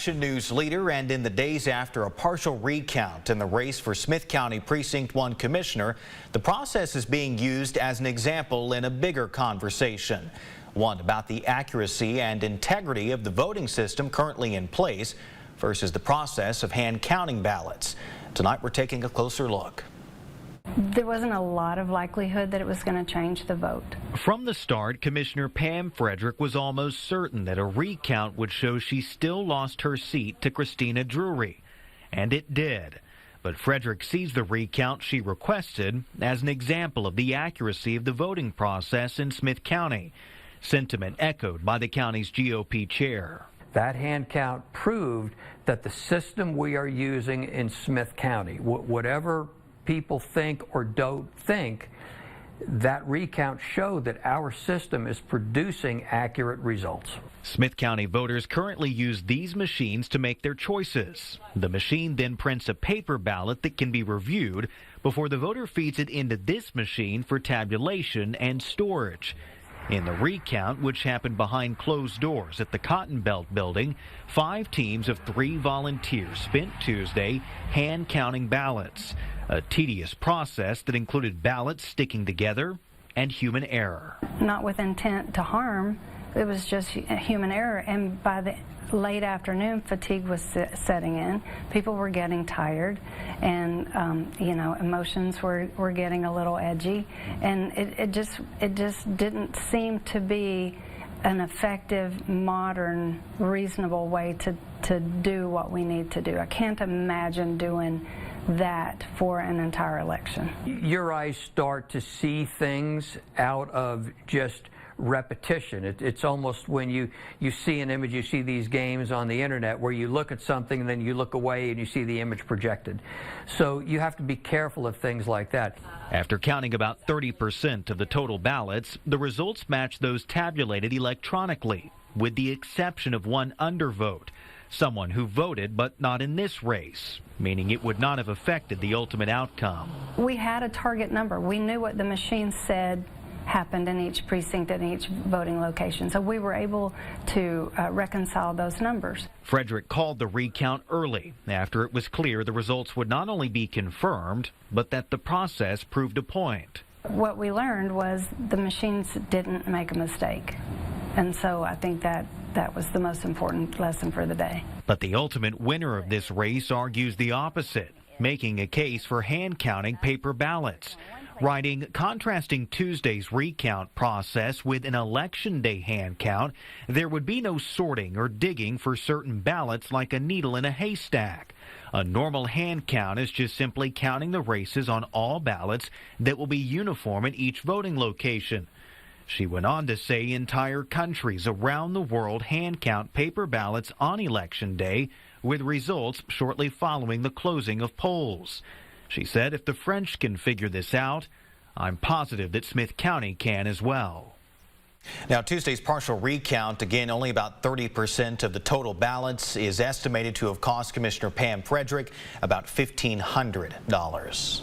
News leader, and in the days after a partial recount in the race for Smith County Precinct 1 Commissioner, the process is being used as an example in a bigger conversation. One about the accuracy and integrity of the voting system currently in place versus the process of hand counting ballots. Tonight we're taking a closer look. There wasn't a lot of likelihood that it was going to change the vote. From the start, Commissioner Pam Frederick was almost certain that a recount would show she still lost her seat to Christina Drury. And it did. But Frederick sees the recount she requested as an example of the accuracy of the voting process in Smith County. Sentiment echoed by the county's GOP chair. That hand count proved that the system we are using in Smith County, whatever people think or don't think, that recount showed that our system is producing accurate results. Smith County voters currently use these machines to make their choices. The machine then prints a paper ballot that can be reviewed before the voter feeds it into this machine for tabulation and storage. In the recount, which happened behind closed doors at the Cotton Belt building, 5 teams of 3 volunteers spent Tuesday hand counting ballots. A tedious process that included ballots sticking together and human error. Not with intent to harm, it was just human error, and by the late afternoon fatigue was setting in. People were getting tired, and emotions were getting a little edgy, and it just didn't seem to be an effective, modern, reasonable way to do what we need to do. I can't imagine doing that for an entire election. Your eyes start to see things out of just repetition. It's almost when you see an image, you see these games on the internet where you look at something and then you look away and you see the image projected. So you have to be careful of things like that. After counting about 30% of the total ballots, the results match those tabulated electronically, with the exception of one undervote. Someone who voted but not in this race, meaning it would not have affected the ultimate outcome. We had a target number. We knew what the machine said happened in each precinct and each voting location, so we were able to reconcile those numbers. Frederick called the recount early after it was clear the results would not only be confirmed, but that the process proved a point. What we learned was the machines didn't make a mistake, and so I think that was the most important lesson for the day. But the ultimate winner of this race argues the opposite, making a case for hand counting paper ballots, writing, contrasting Tuesday's recount process with an election day hand count, there would be no sorting or digging for certain ballots like a needle in a haystack. A normal hand count is just simply counting the races on all ballots that will be uniform at each voting location. She went on to say entire countries around the world hand count paper ballots on Election Day, with results shortly following the closing of polls. She said if the French can figure this out, I'm positive that Smith County can as well. Now, Tuesday's partial recount, again, only about 30% of the total ballots, is estimated to have cost Commissioner Pam Frederick about $1,500.